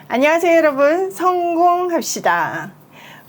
안녕하세요 여러분, 성공합시다.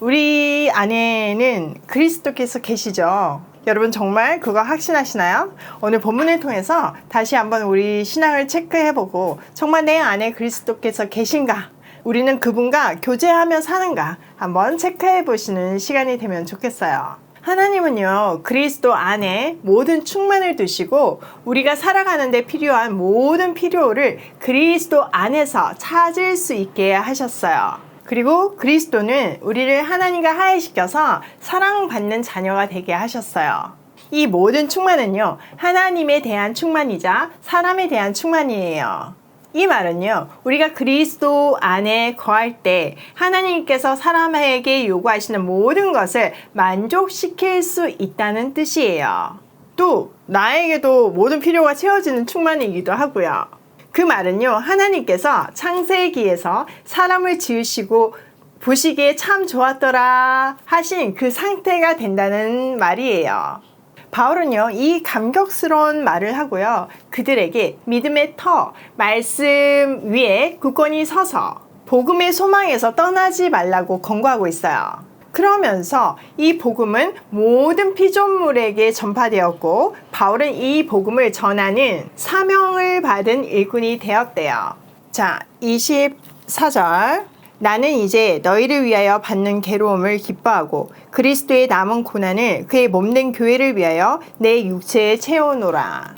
우리 안에는 그리스도께서 계시죠. 여러분 정말 그거 확신하시나요? 오늘 본문을 통해서 다시 한번 우리 신앙을 체크해보고 정말 내 안에 그리스도께서 계신가, 우리는 그분과 교제하며 사는가 한번 체크해보시는 시간이 되면 좋겠어요. 하나님은요, 그리스도 안에 모든 충만을 두시고 우리가 살아가는 데 필요한 모든 필요를 그리스도 안에서 찾을 수 있게 하셨어요. 그리고 그리스도는 우리를 하나님과 화해시켜서 사랑받는 자녀가 되게 하셨어요. 이 모든 충만은요, 하나님에 대한 충만이자 사람에 대한 충만이에요. 이 말은요, 우리가 그리스도 안에 거할 때 하나님께서 사람에게 요구하시는 모든 것을 만족시킬 수 있다는 뜻이에요. 또 나에게도 모든 필요가 채워지는 충만이기도 하고요. 그 말은요, 하나님께서 창세기에서 사람을 지으시고 보시기에 참 좋았더라 하신 그 상태가 된다는 말이에요. 바울은요, 이 감격스러운 말을 하고요, 그들에게 믿음의 터, 말씀 위에 굳건히 서서 복음의 소망에서 떠나지 말라고 권고하고 있어요. 그러면서 이 복음은 모든 피조물에게 전파되었고 바울은 이 복음을 전하는 사명을 받은 일꾼이 되었대요. 자, 24절. 나는 이제 너희를 위하여 받는 괴로움을 기뻐하고 그리스도의 남은 고난을 그의 몸된 교회를 위하여 내 육체에 채워노라.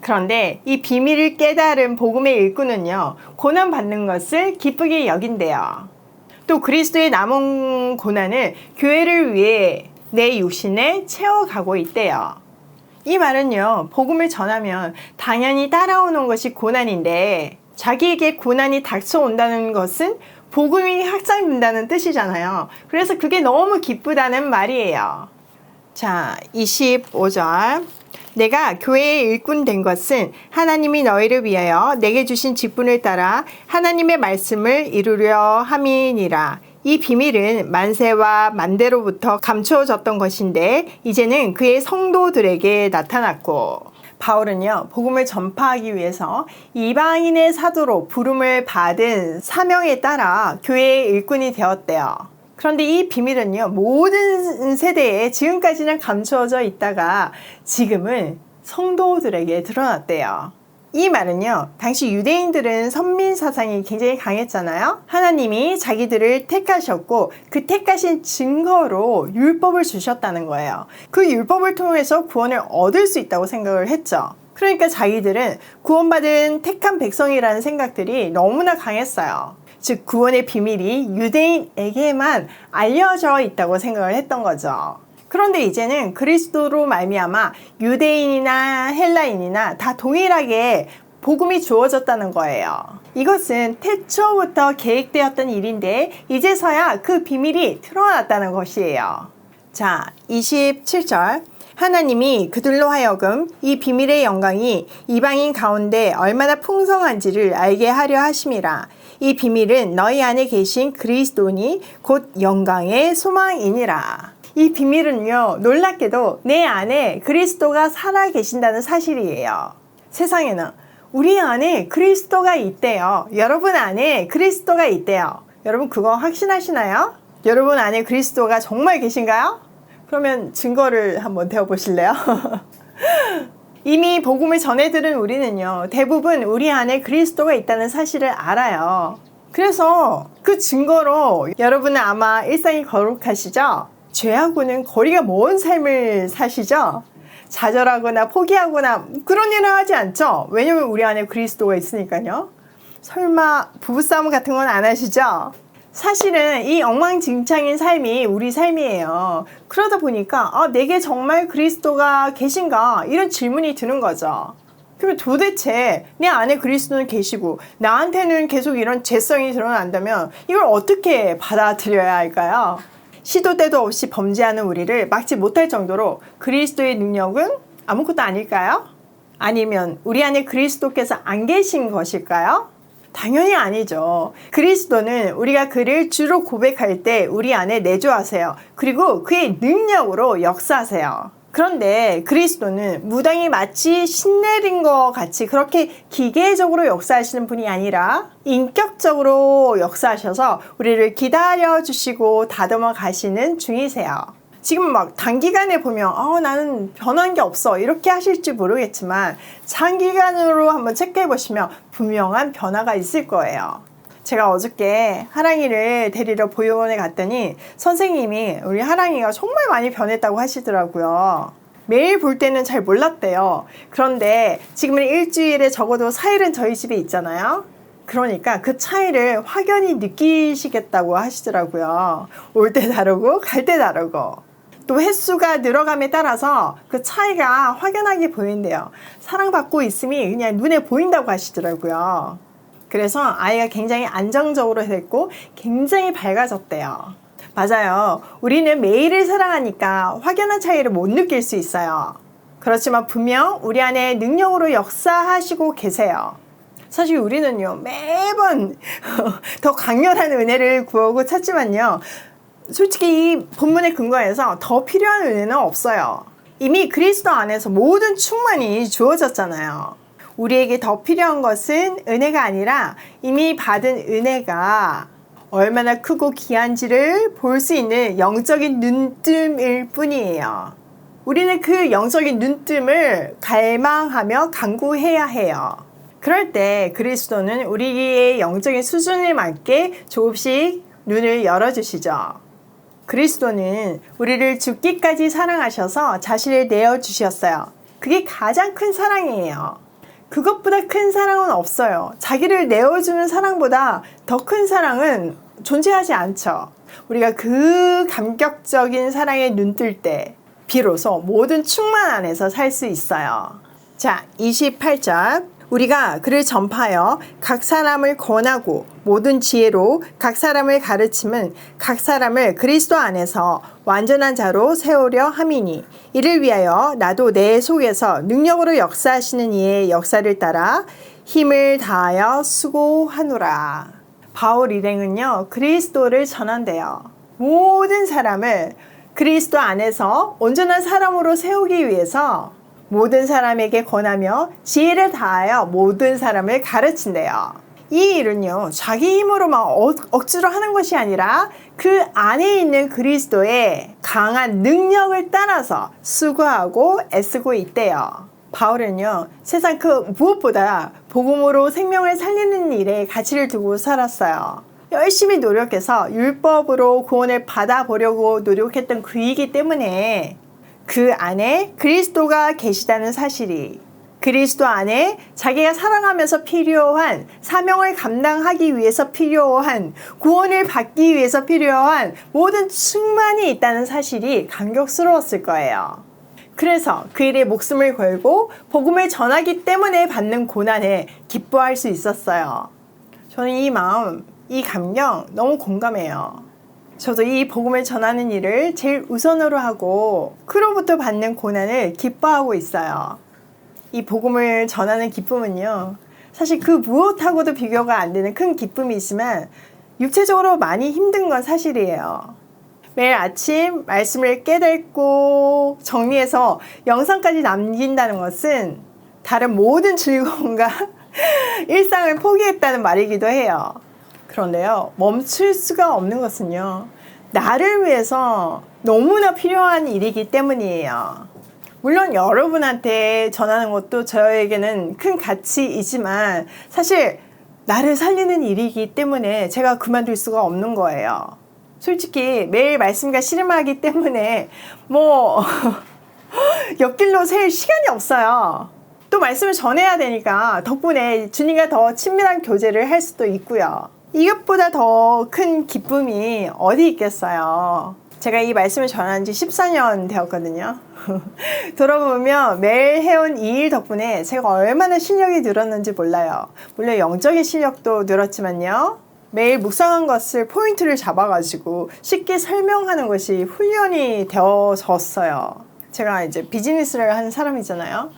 그런데 이 비밀을 깨달은 복음의 일꾼은요, 고난받는 것을 기쁘게 여긴대요. 또 그리스도의 남은 고난을 교회를 위해 내 육신에 채워가고 있대요. 이 말은요, 복음을 전하면 당연히 따라오는 것이 고난인데 자기에게 고난이 닥쳐온다는 것은 복음이 확장된다는 뜻이잖아요. 그래서 그게 너무 기쁘다는 말이에요. 자, 25절. 내가 교회의 일꾼 된 것은 하나님이 너희를 위하여 내게 주신 직분을 따라 하나님의 말씀을 이루려 함이니라. 이 비밀은 만세와 만대로부터 감추어졌던 것인데 이제는 그의 성도들에게 나타났고, 바울은요, 복음을 전파하기 위해서 이방인의 사도로 부름을 받은 사명에 따라 교회의 일꾼이 되었대요. 그런데 이 비밀은요, 모든 세대에 지금까지는 감추어져 있다가 지금은 성도들에게 드러났대요. 이 말은요, 당시 유대인들은 선민 사상이 굉장히 강했잖아요. 하나님이 자기들을 택하셨고 그 택하신 증거로 율법을 주셨다는 거예요. 그 율법을 통해서 구원을 얻을 수 있다고 생각을 했죠. 그러니까 자기들은 구원받은 택한 백성이라는 생각들이 너무나 강했어요. 즉 구원의 비밀이 유대인에게만 알려져 있다고 생각을 했던 거죠. 그런데 이제는 그리스도로 말미암아 유대인이나 헬라인이나 다 동일하게 복음이 주어졌다는 거예요. 이것은 태초부터 계획되었던 일인데 이제서야 그 비밀이 드러났다는 것이에요. 자, 27절. 하나님이 그들로 하여금 이 비밀의 영광이 이방인 가운데 얼마나 풍성한지를 알게 하려 하심이라. 이 비밀은 너희 안에 계신 그리스도니 곧 영광의 소망이니라. 이 비밀은요, 놀랍게도 내 안에 그리스도가 살아 계신다는 사실이에요. 세상에는 우리 안에 그리스도가 있대요. 여러분 안에 그리스도가 있대요. 여러분 그거 확신하시나요? 여러분 안에 그리스도가 정말 계신가요? 그러면 증거를 한번 대어보실래요? 이미 복음을 전해 들은 우리는요, 대부분 우리 안에 그리스도가 있다는 사실을 알아요. 그래서 그 증거로 여러분은 아마 일상이 거룩하시죠? 죄하고는 거리가 먼 삶을 사시죠? 좌절하거나 포기하거나 그런 일을 하지 않죠? 왜냐면 우리 안에 그리스도가 있으니까요. 설마 부부싸움 같은 건 안 하시죠? 사실은 이 엉망진창인 삶이 우리 삶이에요. 그러다 보니까 내게 정말 그리스도가 계신가? 이런 질문이 드는 거죠. 그러면 도대체 내 안에 그리스도는 계시고 나한테는 계속 이런 죄성이 드러난다면 이걸 어떻게 받아들여야 할까요? 시도 때도 없이 범죄하는 우리를 막지 못할 정도로 그리스도의 능력은 아무것도 아닐까요? 아니면 우리 안에 그리스도께서 안 계신 것일까요? 당연히 아니죠. 그리스도는 우리가 그를 주로 고백할 때 우리 안에 내주하세요. 그리고 그의 능력으로 역사하세요. 그런데 그리스도는 무당이 마치 신내린 것 같이 그렇게 기계적으로 역사하시는 분이 아니라 인격적으로 역사하셔서 우리를 기다려주시고 다듬어 가시는 중이세요. 지금 막 단기간에 보면 나는 변한 게 없어 이렇게 하실지 모르겠지만 장기간으로 한번 체크해 보시면 분명한 변화가 있을 거예요. 제가 어저께 하랑이를 데리러 보육원에 갔더니 선생님이 우리 하랑이가 정말 많이 변했다고 하시더라고요. 매일 볼 때는 잘 몰랐대요. 그런데 지금은 일주일에 적어도 4일은 저희 집에 있잖아요. 그러니까 그 차이를 확연히 느끼시겠다고 하시더라고요. 올 때 다르고 갈 때 다르고 또 횟수가 늘어감에 따라서 그 차이가 확연하게 보인대요. 사랑받고 있음이 그냥 눈에 보인다고 하시더라고요. 그래서 아이가 굉장히 안정적으로 됐고 굉장히 밝아졌대요. 맞아요. 우리는 매일을 사랑하니까 확연한 차이를 못 느낄 수 있어요. 그렇지만 분명 우리 안에 능력으로 역사하시고 계세요. 사실 우리는요 매번 더 강렬한 은혜를 구하고 찾지만요 솔직히 이 본문의 근거에서 더 필요한 은혜는 없어요. 이미 그리스도 안에서 모든 충만이 주어졌잖아요. 우리에게 더 필요한 것은 은혜가 아니라 이미 받은 은혜가 얼마나 크고 귀한지를 볼 수 있는 영적인 눈뜸일 뿐이에요. 우리는 그 영적인 눈뜸을 갈망하며 간구해야 해요. 그럴 때 그리스도는 우리의 영적인 수준에 맞게 조금씩 눈을 열어주시죠. 그리스도는 우리를 죽기까지 사랑하셔서 자신을 내어주셨어요. 그게 가장 큰 사랑이에요. 그것보다 큰 사랑은 없어요. 자기를 내어주는 사랑보다 더 큰 사랑은 존재하지 않죠. 우리가 그 감격적인 사랑에 눈뜰 때 비로소 모든 충만 안에서 살 수 있어요. 자, 28절. 우리가 그를 전파하여 각 사람을 권하고 모든 지혜로 각 사람을 가르침은 각 사람을 그리스도 안에서 완전한 자로 세우려 함이니 이를 위하여 나도 내 속에서 능력으로 역사하시는 이의 역사를 따라 힘을 다하여 수고하노라. 바울 일행은요 그리스도를 전한대요. 모든 사람을 그리스도 안에서 온전한 사람으로 세우기 위해서 모든 사람에게 권하며 지혜를 다하여 모든 사람을 가르친대요. 이 일은요 자기 힘으로만 억지로 하는 것이 아니라 그 안에 있는 그리스도의 강한 능력을 따라서 수고하고 애쓰고 있대요. 바울은요 세상 그 무엇보다 복음으로 생명을 살리는 일에 가치를 두고 살았어요. 열심히 노력해서 율법으로 구원을 받아보려고 노력했던 그이기 때문에 그 안에 그리스도가 계시다는 사실이 그리스도 안에 자기가 살아가면서 필요한 사명을 감당하기 위해서 필요한 구원을 받기 위해서 필요한 모든 충만이 있다는 사실이 감격스러웠을 거예요. 그래서 그 일에 목숨을 걸고 복음을 전하기 때문에 받는 고난에 기뻐할 수 있었어요. 저는 이 마음, 이 감격 너무 공감해요. 저도 이 복음을 전하는 일을 제일 우선으로 하고 그로부터 받는 고난을 기뻐하고 있어요. 이 복음을 전하는 기쁨은요 사실 그 무엇하고도 비교가 안 되는 큰 기쁨이 있지만 육체적으로 많이 힘든 건 사실이에요. 매일 아침 말씀을 깨닫고 정리해서 영상까지 남긴다는 것은 다른 모든 즐거움과 일상을 포기했다는 말이기도 해요. 그런데요 멈출 수가 없는 것은요 나를 위해서 너무나 필요한 일이기 때문이에요. 물론 여러분한테 전하는 것도 저에게는 큰 가치이지만 사실 나를 살리는 일이기 때문에 제가 그만둘 수가 없는 거예요. 솔직히 매일 말씀과 씨름하기 때문에 옆길로 셀 시간이 없어요. 또 말씀을 전해야 되니까 덕분에 주님과 더 친밀한 교제를 할 수도 있고요. 이것보다 더 큰 기쁨이 어디 있겠어요. 제가 이 말씀을 전한 지 14년 되었거든요. 돌아보면 매일 해온 이 일 덕분에 제가 얼마나 실력이 늘었는지 몰라요. 물론 영적인 실력도 늘었지만요. 매일 묵상한 것을 포인트를 잡아가지고 쉽게 설명하는 것이 훈련이 되어졌어요. 제가 이제 비즈니스를 하는 사람이잖아요.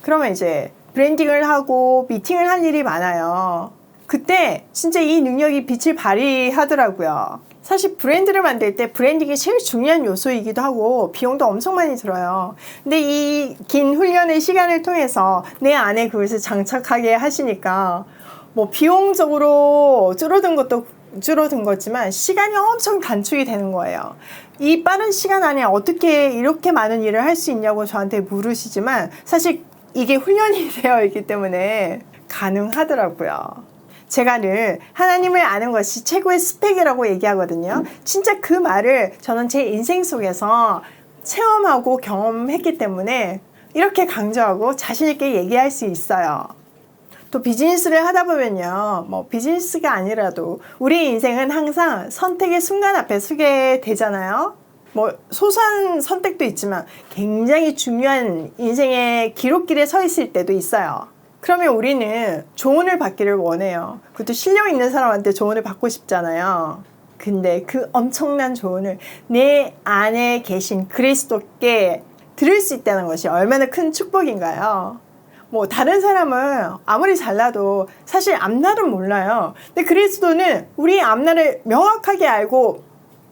그러면 이제 브랜딩을 하고 미팅을 할 일이 많아요. 그때 진짜 이 능력이 빛을 발휘하더라고요. 사실 브랜드를 만들 때 브랜딩이 제일 중요한 요소이기도 하고 비용도 엄청 많이 들어요. 근데 이 긴 훈련의 시간을 통해서 내 안에 그것을 장착하게 하시니까 뭐 비용적으로 줄어든 것도 줄어든 거지만 시간이 엄청 단축이 되는 거예요. 이 빠른 시간 안에 어떻게 이렇게 많은 일을 할 수 있냐고 저한테 물으시지만 사실 이게 훈련이 되어 있기 때문에 가능하더라고요. 제가 늘 하나님을 아는 것이 최고의 스펙이라고 얘기하거든요. 진짜 그 말을 저는 제 인생 속에서 체험하고 경험했기 때문에 이렇게 강조하고 자신 있게 얘기할 수 있어요. 또 비즈니스를 하다 보면요, 뭐 비즈니스가 아니라도 우리 인생은 항상 선택의 순간 앞에 서게 되잖아요. 뭐 소소한 선택도 있지만 굉장히 중요한 인생의 기록길에 서 있을 때도 있어요. 그러면 우리는 조언을 받기를 원해요. 그것도 실력 있는 사람한테 조언을 받고 싶잖아요. 근데 그 엄청난 조언을 내 안에 계신 그리스도께 들을 수 있다는 것이 얼마나 큰 축복인가요? 뭐 다른 사람은 아무리 잘나도 사실 앞날은 몰라요. 근데 그리스도는 우리 앞날을 명확하게 알고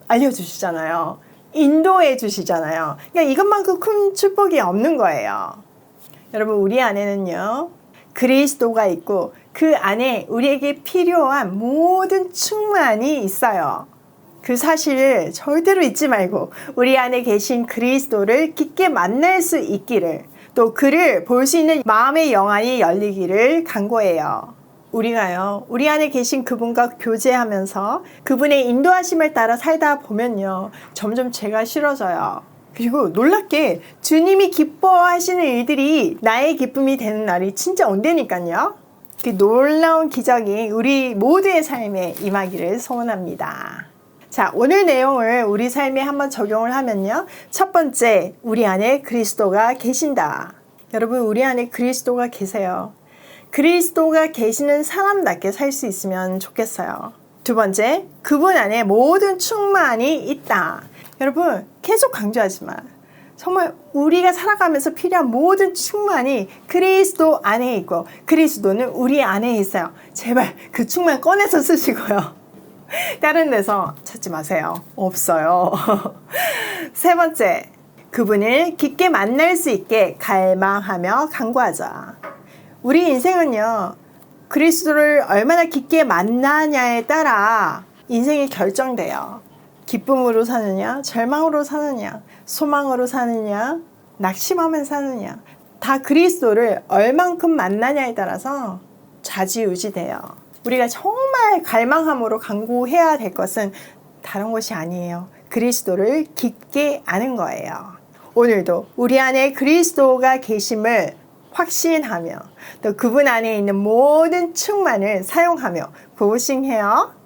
알려주시잖아요. 인도해 주시잖아요. 그러니까 이것만큼 큰 축복이 없는 거예요. 여러분, 우리 안에는요, 그리스도가 있고 그 안에 우리에게 필요한 모든 충만이 있어요. 그 사실을 절대로 잊지 말고 우리 안에 계신 그리스도를 깊게 만날 수 있기를, 또 그를 볼 수 있는 마음의 영안이 열리기를 간구해요. 우리가요, 우리 안에 계신 그분과 교제하면서 그분의 인도하심을 따라 살다 보면요, 점점 죄가 싫어져요. 그리고 놀랍게 주님이 기뻐하시는 일들이 나의 기쁨이 되는 날이 진짜 온다니까요. 그 놀라운 기적이 우리 모두의 삶에 임하기를 소원합니다. 자, 오늘 내용을 우리 삶에 한번 적용을 하면요. 첫 번째, 우리 안에 그리스도가 계신다. 여러분, 우리 안에 그리스도가 계세요. 그리스도가 계시는 사람답게 살 수 있으면 좋겠어요. 두 번째, 그분 안에 모든 충만이 있다. 여러분, 계속 강조하지만 정말 우리가 살아가면서 필요한 모든 충만이 그리스도 안에 있고 그리스도는 우리 안에 있어요. 제발 그 충만 꺼내서 쓰시고요. 다른 데서 찾지 마세요. 없어요. 세 번째, 그분을 깊게 만날 수 있게 갈망하며 간구하자. 우리 인생은요, 그리스도를 얼마나 깊게 만나냐에 따라 인생이 결정돼요. 기쁨으로 사느냐, 절망으로 사느냐, 소망으로 사느냐, 낙심하면 사느냐, 다 그리스도를 얼만큼 만나냐에 따라서 좌지우지돼요. 우리가 정말 갈망함으로 간구해야 될 것은 다른 것이 아니에요. 그리스도를 깊게 아는 거예요. 오늘도 우리 안에 그리스도가 계심을 확신하며 또 그분 안에 있는 모든 충만을 사용하며 고싱해요.